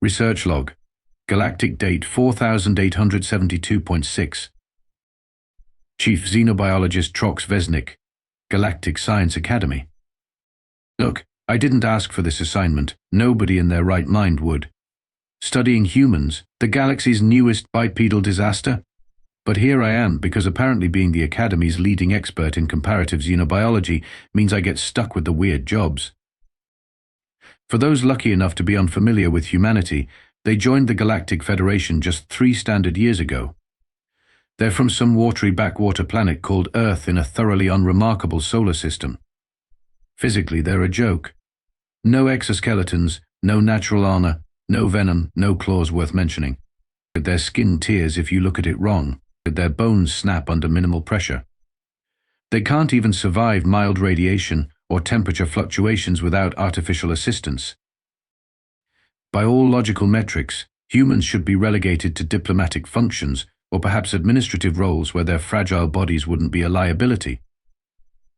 Research log. Galactic date 4872.6. Chief Xenobiologist Trox Veznik, Galactic Science Academy. Look, I didn't ask for this assignment. Nobody in their right mind would. Studying humans, the galaxy's newest bipedal disaster? But here I am, because apparently being the Academy's leading expert in comparative xenobiology means I get stuck with the weird jobs. For those lucky enough to be unfamiliar with humanity, they joined the Galactic Federation just 3 standard years ago. They're from some watery backwater planet called Earth in a thoroughly unremarkable solar system. Physically, they're a joke. No exoskeletons, no natural armor, no venom, no claws worth mentioning. Their skin tears if you look at it wrong. Their bones snap under minimal pressure. They can't even survive mild radiation or temperature fluctuations without artificial assistance. By all logical metrics, humans should be relegated to diplomatic functions or perhaps administrative roles where their fragile bodies wouldn't be a liability.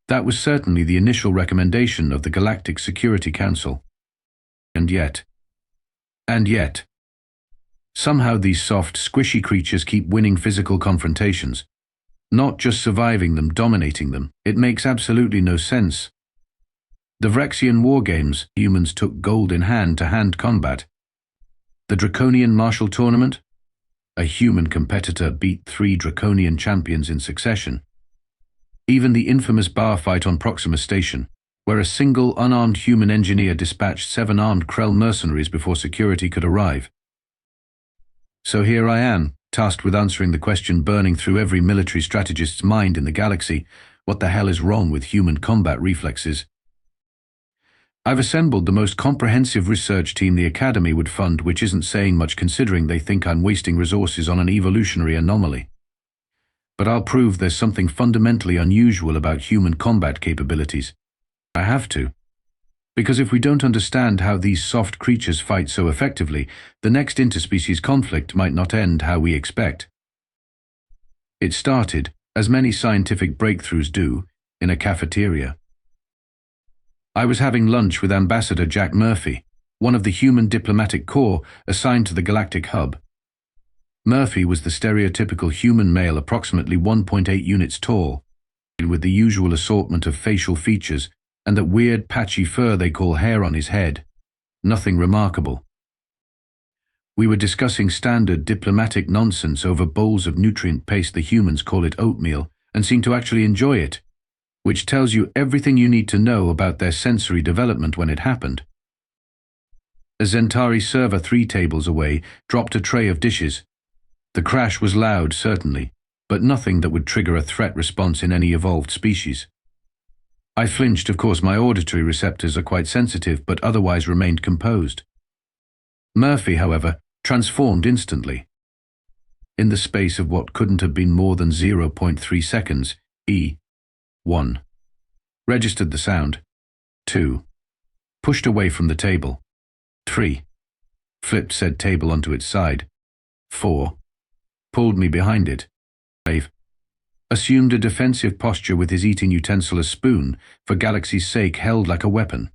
That was certainly the initial recommendation of the Galactic Security Council. And yet, somehow these soft, squishy creatures keep winning physical confrontations. Not just surviving them, dominating them. It makes absolutely no sense. The Vrexian War Games, humans took gold in hand-to-hand combat. The Draconian martial tournament? A human competitor beat 3 Draconian champions in succession. Even the infamous bar fight on Proxima Station, where a single unarmed human engineer dispatched 7 armed Krell mercenaries before security could arrive. So here I am, tasked with answering the question burning through every military strategist's mind in the galaxy: what the hell is wrong with human combat reflexes? I've assembled the most comprehensive research team the Academy would fund, which isn't saying much considering they think I'm wasting resources on an evolutionary anomaly. But I'll prove there's something fundamentally unusual about human combat capabilities. I have to. Because if we don't understand how these soft creatures fight so effectively, the next interspecies conflict might not end how we expect. It started, as many scientific breakthroughs do, in a cafeteria. I was having lunch with Ambassador Jack Murphy, one of the human diplomatic corps assigned to the Galactic Hub. Murphy was the stereotypical human male, approximately 1.8 units tall, with the usual assortment of facial features and that weird patchy fur they call hair on his head. Nothing remarkable. We were discussing standard diplomatic nonsense over bowls of nutrient paste. The humans call it oatmeal and seem to actually enjoy it, which tells you everything you need to know about their sensory development when it happened. A Zentari server 3 tables away dropped a tray of dishes. The crash was loud, certainly, but nothing that would trigger a threat response in any evolved species. I flinched. Of course, my auditory receptors are quite sensitive, but otherwise remained composed. Murphy, however, transformed instantly. In the space of what couldn't have been more than 0.3 seconds, he 1. Registered the sound. 2. Pushed away from the table. 3. Flipped said table onto its side. 4. Pulled me behind it. 5. Assumed a defensive posture with his eating utensil, a spoon, for galaxy's sake held like a weapon.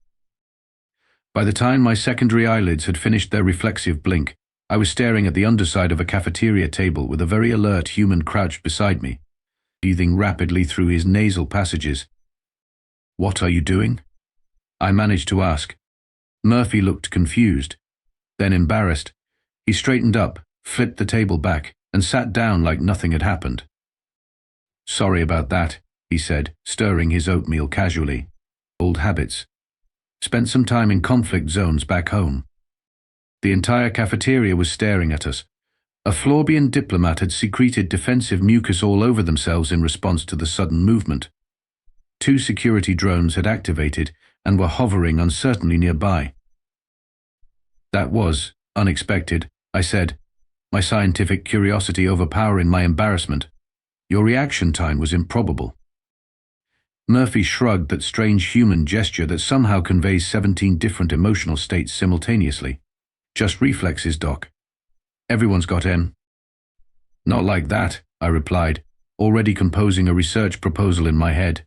By the time my secondary eyelids had finished their reflexive blink, I was staring at the underside of a cafeteria table with a very alert human crouched beside me, breathing rapidly through his nasal passages. "What are you doing?" I managed to ask. Murphy looked confused, then embarrassed. He straightened up, flipped the table back, and sat down like nothing had happened. "Sorry about that," he said, stirring his oatmeal casually. "Old habits. Spent some time in conflict zones back home." The entire cafeteria was staring at us. A Florbian diplomat had secreted defensive mucus all over themselves in response to the sudden movement. 2 security drones had activated and were hovering uncertainly nearby. "That was unexpected," I said, my scientific curiosity overpowering my embarrassment. "Your reaction time was improbable." Murphy shrugged, that strange human gesture that somehow conveys 17 different emotional states simultaneously. "Just reflexes, Doc. Everyone's got M." "Not like that," I replied, already composing a research proposal in my head.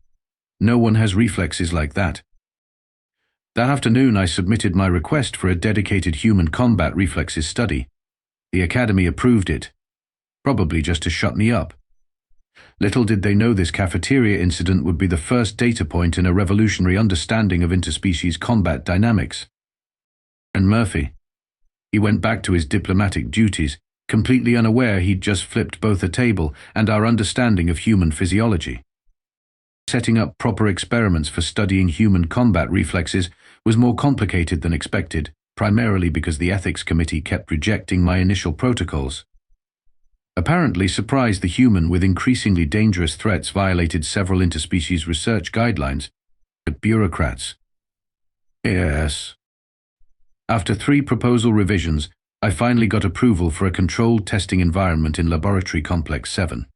"No one has reflexes like that." That afternoon, I submitted my request for a dedicated human combat reflexes study. The Academy approved it, probably just to shut me up. Little did they know this cafeteria incident would be the first data point in a revolutionary understanding of interspecies combat dynamics. And Murphy. He went back to his diplomatic duties, completely unaware he'd just flipped both a table and our understanding of human physiology. Setting up proper experiments for studying human combat reflexes was more complicated than expected, primarily because the ethics committee kept rejecting my initial protocols. Apparently surprised the human with increasingly dangerous threats violated several interspecies research guidelines. Bureaucrats. Yes. After 3 proposal revisions, I finally got approval for a controlled testing environment in Laboratory Complex 7.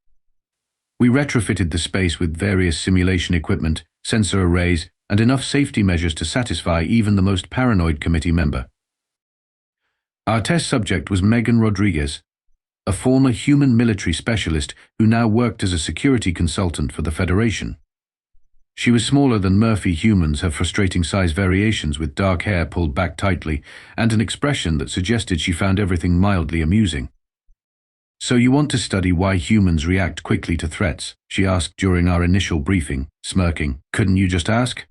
We retrofitted the space with various simulation equipment, sensor arrays, and enough safety measures to satisfy even the most paranoid committee member. Our test subject was Megan Rodriguez, a former human military specialist who now worked as a security consultant for the Federation. She was smaller than Murphy humans, her frustrating size variations with dark hair pulled back tightly, and an expression that suggested she found everything mildly amusing. "So you want to study why humans react quickly to threats?" she asked during our initial briefing, smirking. "Couldn't you just ask?"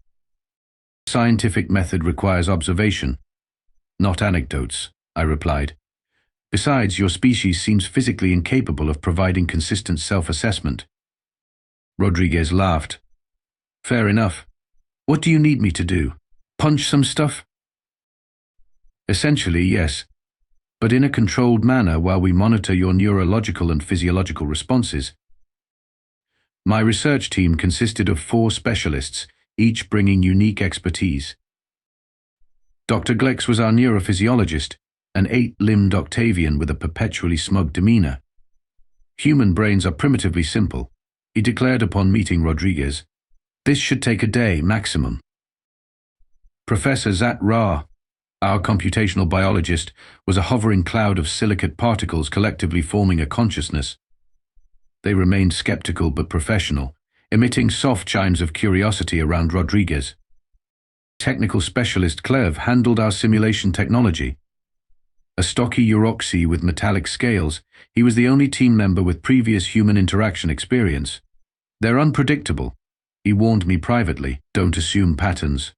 "Scientific method requires observation, not anecdotes," I replied. "Besides, your species seems physically incapable of providing consistent self-assessment." Rodriguez laughed. "Fair enough. What do you need me to do? Punch some stuff?" "Essentially, yes, but in a controlled manner while we monitor your neurological and physiological responses." My research team consisted of 4 specialists, each bringing unique expertise. Dr. Glex was our neurophysiologist, an 8-limbed Octavian with a perpetually smug demeanor. "Human brains are primitively simple," he declared upon meeting Rodriguez. "This should take a day, maximum." Professor Zat Ra, our computational biologist, was a hovering cloud of silicate particles collectively forming a consciousness. They remained skeptical but professional, emitting soft chimes of curiosity around Rodriguez. Technical specialist Clev handled our simulation technology. A stocky Uroxy with metallic scales, he was the only team member with previous human interaction experience. "They're unpredictable," he warned me privately. "Don't assume patterns."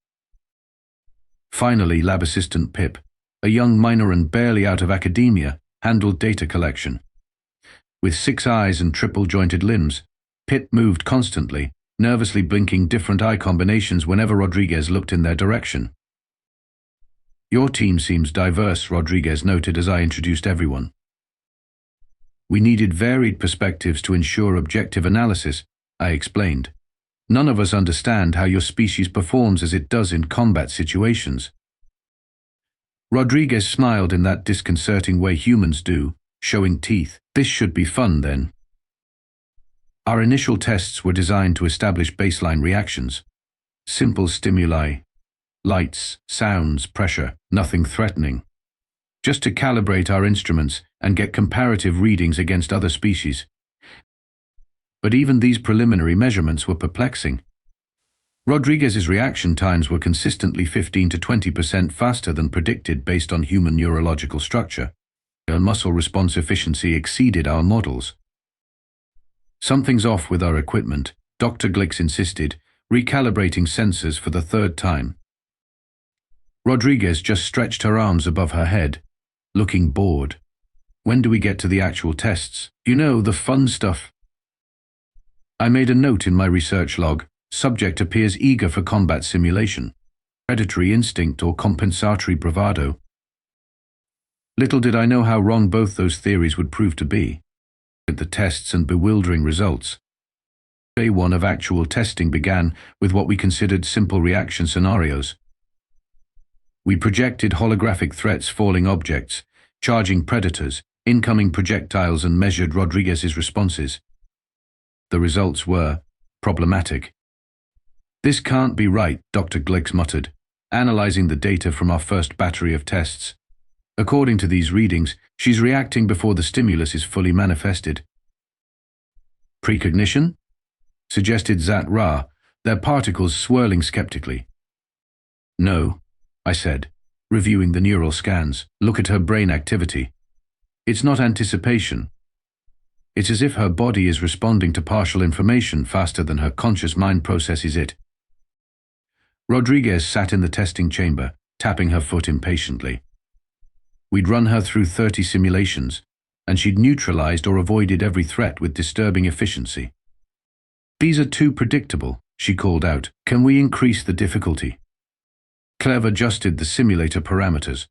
Finally, lab assistant Pip, a young minoran barely out of academia, handled data collection. With 6 eyes and triple-jointed limbs, Pip moved constantly, nervously blinking different eye combinations whenever Rodriguez looked in their direction. "Your team seems diverse," Rodriguez noted as I introduced everyone. "We needed varied perspectives to ensure objective analysis," I explained. "None of us understand how your species performs as it does in combat situations." Rodriguez smiled in that disconcerting way humans do, showing teeth. "This should be fun, then." Our initial tests were designed to establish baseline reactions. Simple stimuli, lights, sounds, pressure, nothing threatening. Just to calibrate our instruments and get comparative readings against other species. But even these preliminary measurements were perplexing. Rodriguez's reaction times were consistently 15 to 20% faster than predicted based on human neurological structure. Her muscle response efficiency exceeded our models. "Something's off with our equipment," Dr. Glix insisted, recalibrating sensors for the 3rd time. Rodriguez just stretched her arms above her head, looking bored. "When do we get to the actual tests? You know, the fun stuff." I made a note in my research log. Subject appears eager for combat simulation. Predatory instinct or compensatory bravado. Little did I know how wrong both those theories would prove to be. The tests and bewildering results. Day 1 of actual testing began with what we considered simple reaction scenarios. We projected holographic threats, falling objects, charging predators, incoming projectiles, and measured Rodriguez's responses. The results were problematic. "This can't be right," Dr. Glix muttered, analyzing the data from our first battery of tests. "According to these readings, she's reacting before the stimulus is fully manifested." "Precognition?" suggested Zat Ra, their particles swirling skeptically. No, I said, reviewing the neural scans. Look at her brain activity. It's not anticipation. It's as if her body is responding to partial information faster than her conscious mind processes it. Rodriguez sat in the testing chamber, tapping her foot impatiently. We'd run her through 30 simulations, and she'd neutralized or avoided every threat with disturbing efficiency. These are too predictable, she called out. Can we increase the difficulty? Clev adjusted the simulator parameters.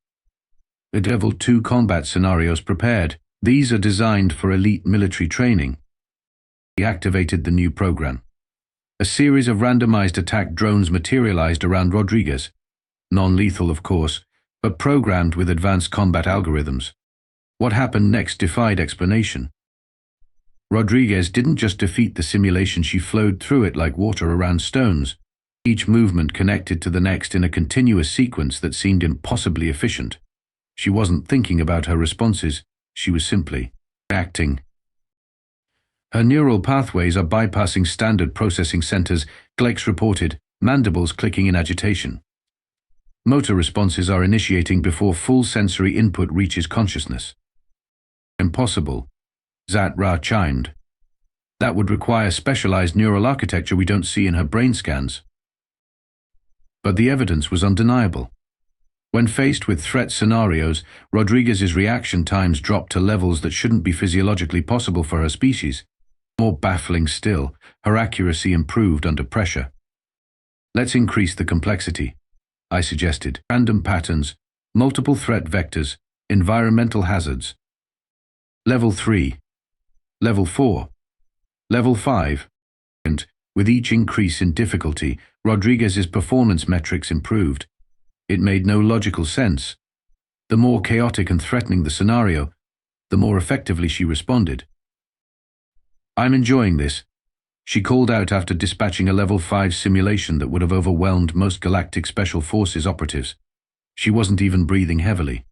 The Level 2 combat scenarios prepared. These are designed for elite military training. He activated the new program. A series of randomized attack drones materialized around Rodriguez. Non-lethal, of course, but programmed with advanced combat algorithms. What happened next defied explanation. Rodriguez didn't just defeat the simulation, she flowed through it like water around stones, each movement connected to the next in a continuous sequence that seemed impossibly efficient. She wasn't thinking about her responses, she was simply acting. Her neural pathways are bypassing standard processing centers, Glex reported, mandibles clicking in agitation. Motor responses are initiating before full sensory input reaches consciousness. Impossible, Zat-Ra chimed. That would require specialized neural architecture we don't see in her brain scans. But the evidence was undeniable. When faced with threat scenarios, Rodriguez's reaction times dropped to levels that shouldn't be physiologically possible for her species. More baffling still, her accuracy improved under pressure. Let's increase the complexity, I suggested. Random patterns, multiple threat vectors, environmental hazards. Level 3, Level 4, Level 5. And, with each increase in difficulty, Rodriguez's performance metrics improved. It made no logical sense. The more chaotic and threatening the scenario, the more effectively she responded. I'm enjoying this, she called out after dispatching a Level 5 simulation that would have overwhelmed most Galactic Special Forces operatives. She wasn't even breathing heavily.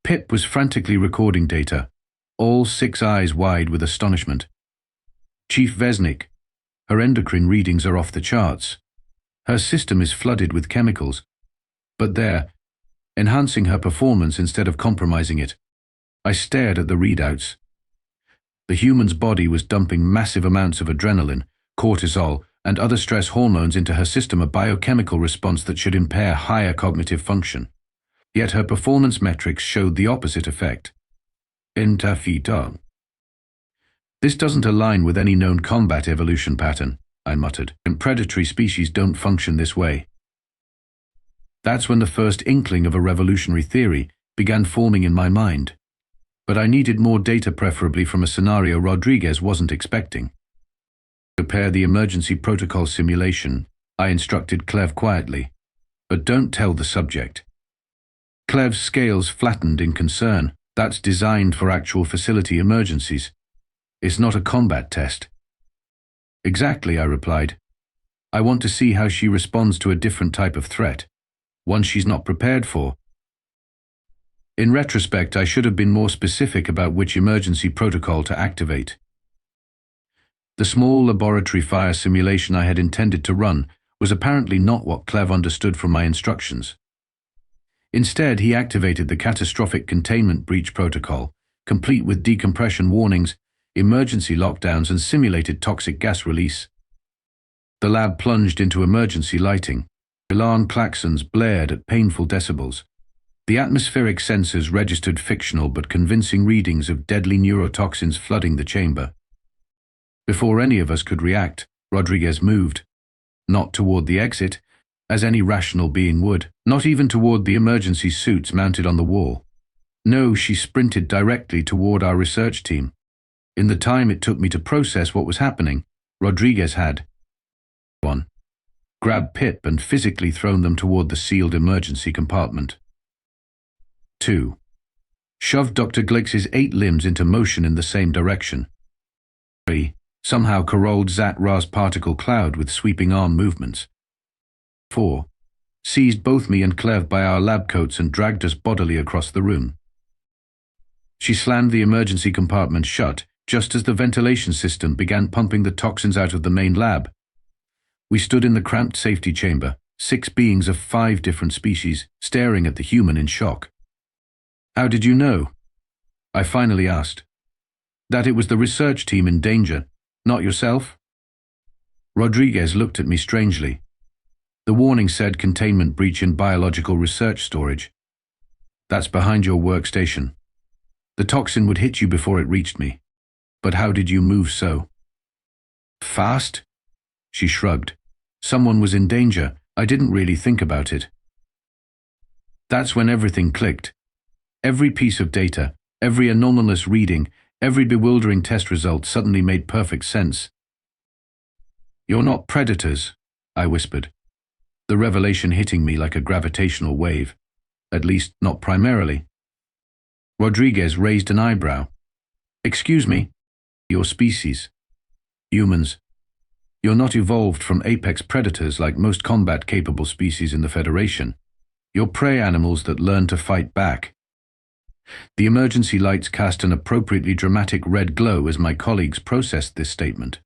Pip was frantically recording data, all 6 eyes wide with astonishment. Chief Veznik, her endocrine readings are off the charts. Her system is flooded with chemicals, but they're enhancing her performance instead of compromising it. I stared at the readouts. The human's body was dumping massive amounts of adrenaline, cortisol, and other stress hormones into her system, a biochemical response that should impair higher cognitive function. Yet her performance metrics showed the opposite effect. Intafita. This doesn't align with any known combat evolution pattern, I muttered, and predatory species don't function this way. That's when the first inkling of a revolutionary theory began forming in my mind. But I needed more data, preferably from a scenario Rodriguez wasn't expecting. Prepare the emergency protocol simulation, I instructed Clev quietly. But don't tell the subject. Clev's scales flattened in concern. That's designed for actual facility emergencies. It's not a combat test. Exactly, I replied. I want to see how she responds to a different type of threat, one she's not prepared for. In retrospect, I should have been more specific about which emergency protocol to activate. The small laboratory fire simulation I had intended to run was apparently not what Clev understood from my instructions. Instead, he activated the catastrophic containment breach protocol, complete with decompression warnings, emergency lockdowns, and simulated toxic gas release. The lab plunged into emergency lighting. Alarm klaxons blared at painful decibels. The atmospheric sensors registered fictional but convincing readings of deadly neurotoxins flooding the chamber. Before any of us could react, Rodriguez moved. Not toward the exit, as any rational being would, not even toward the emergency suits mounted on the wall. No, she sprinted directly toward our research team. In the time it took me to process what was happening, Rodriguez had 1. Grabbed Pip and physically thrown them toward the sealed emergency compartment. 2. Shoved Dr. Glix's 8 limbs into motion in the same direction. 3. Somehow corolled Zat-Ra's particle cloud with sweeping arm movements. 4. Seized both me and Clev by our lab coats and dragged us bodily across the room. She slammed the emergency compartment shut just as the ventilation system began pumping the toxins out of the main lab. We stood in the cramped safety chamber, 6 beings of 5 different species, staring at the human in shock. "How did you know?" I finally asked. "That it was the research team in danger, not yourself?" Rodriguez looked at me strangely. "The warning said containment breach in biological research storage. That's behind your workstation. The toxin would hit you before it reached me. But how did you move so fast?" She shrugged. "Someone was in danger. I didn't really think about it." That's when everything clicked. Every piece of data, every anomalous reading, every bewildering test result suddenly made perfect sense. "You're not predators," I whispered, the revelation hitting me like a gravitational wave. At least, not primarily. Rodriguez raised an eyebrow. "Excuse me? Your species. Humans. You're not evolved from apex predators like most combat-capable species in the Federation. You're prey animals that learn to fight back." The emergency lights cast an appropriately dramatic red glow as my colleagues processed this statement.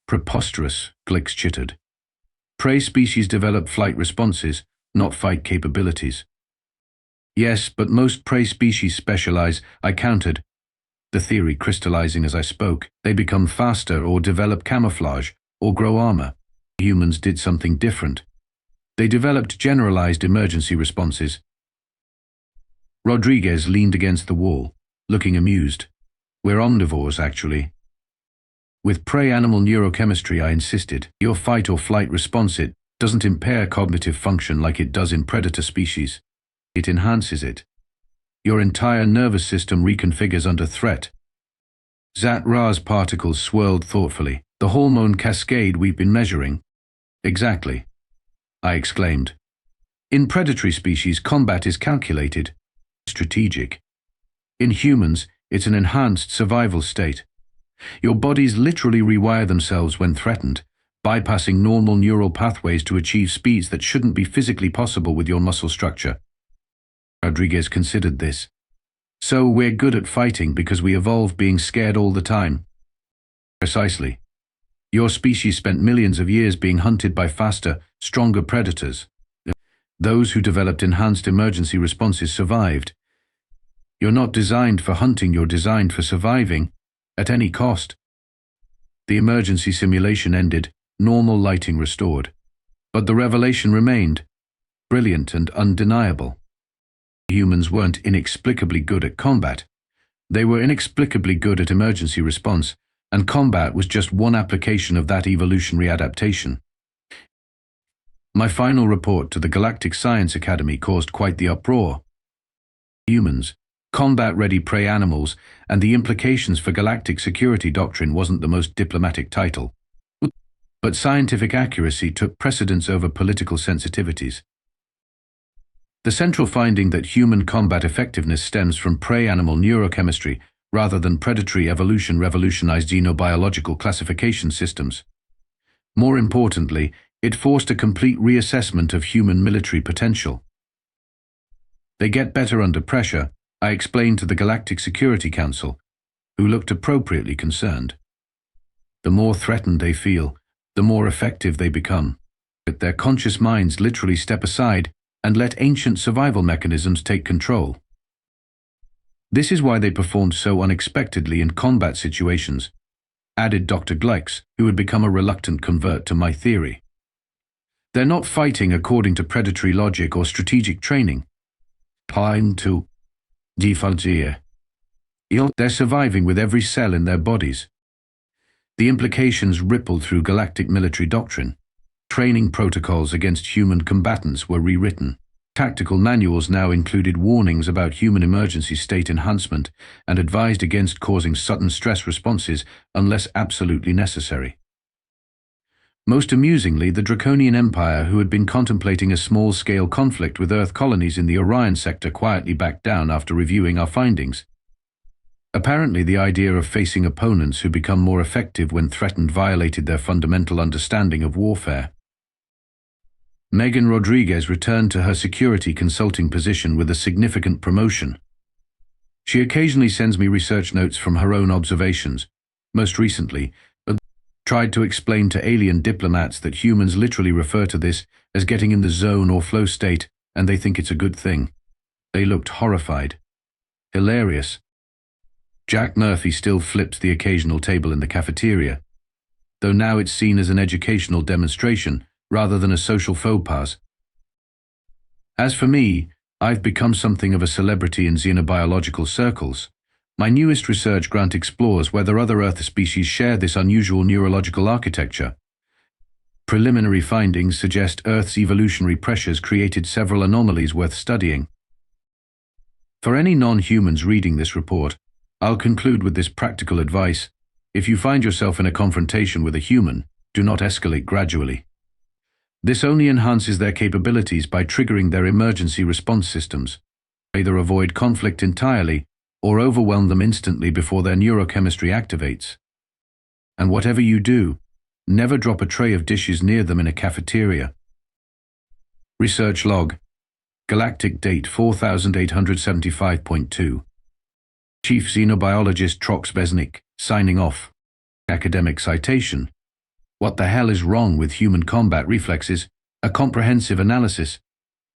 "Preposterous," Glix chittered. "Prey species develop flight responses, not fight capabilities." "Yes, but most prey species specialize," I countered, the theory crystallizing as I spoke. "They become faster or develop camouflage or grow armor. Humans did something different. They developed generalized emergency responses." Rodriguez leaned against the wall, looking amused. "We're omnivores, actually." "With prey animal neurochemistry," I insisted. "Your fight or flight response it doesn't impair cognitive function like it does in predator species. It enhances it. Your entire nervous system reconfigures under threat." Zat-Ra's particles swirled thoughtfully. "The hormone cascade we've been measuring." "Exactly," I exclaimed. "In predatory species, combat is calculated, strategic. In humans, it's an enhanced survival state. Your bodies literally rewire themselves when threatened, bypassing normal neural pathways to achieve speeds that shouldn't be physically possible with your muscle structure." Rodriguez considered this. "So we're good at fighting because we evolved being scared all the time?" "Precisely. Your species spent millions of years being hunted by faster, stronger predators. Those who developed enhanced emergency responses survived. You're not designed for hunting, you're designed for surviving, at any cost." The emergency simulation ended, normal lighting restored. But the revelation remained, brilliant and undeniable. Humans weren't inexplicably good at combat. They were inexplicably good at emergency response, and combat was just one application of that evolutionary adaptation. My final report to the Galactic Science Academy caused quite the uproar. Humans, combat-ready prey animals, and the implications for galactic security doctrine wasn't the most diplomatic title. But scientific accuracy took precedence over political sensitivities. The central finding that human combat effectiveness stems from prey animal neurochemistry rather than predatory evolution revolutionized xenobiological classification systems. More importantly, it forced a complete reassessment of human military potential. "They get better under pressure," I explained to the Galactic Security Council, who looked appropriately concerned. "The more threatened they feel, the more effective they become. But their conscious minds literally step aside and let ancient survival mechanisms take control. This is why they performed so unexpectedly in combat situations," added Dr. Glix, who had become a reluctant convert to my theory. "They're not fighting according to predatory logic or strategic training. Time to defalgier. They're surviving with every cell in their bodies." The implications rippled through galactic military doctrine. Training protocols against human combatants were rewritten. Tactical manuals now included warnings about human emergency state enhancement and advised against causing sudden stress responses unless absolutely necessary. Most amusingly, the Draconian Empire, who had been contemplating a small-scale conflict with Earth colonies in the Orion sector, quietly backed down after reviewing our findings. Apparently, the idea of facing opponents who become more effective when threatened violated their fundamental understanding of warfare. Megan Rodriguez returned to her security consulting position with a significant promotion. She occasionally sends me research notes from her own observations. Most recently, Tried to explain to alien diplomats that humans literally refer to this as getting in the zone or flow state, and they think it's a good thing. They looked horrified. Hilarious. Jack Murphy still flips the occasional table in the cafeteria, though now it's seen as an educational demonstration rather than a social faux pas. As for me, I've become something of a celebrity in xenobiological circles. My newest research grant explores whether other Earth species share this unusual neurological architecture. Preliminary findings suggest Earth's evolutionary pressures created several anomalies worth studying. For any non-humans reading this report, I'll conclude with this practical advice. If you find yourself in a confrontation with a human, do not escalate gradually. This only enhances their capabilities by triggering their emergency response systems. Either avoid conflict entirely or overwhelm them instantly before their neurochemistry activates. And whatever you do, never drop a tray of dishes near them in a cafeteria. Research log. Galactic date 4875.2. Chief Xenobiologist Trox Veznik, signing off. Academic citation. What the hell is wrong with human combat reflexes? A comprehensive analysis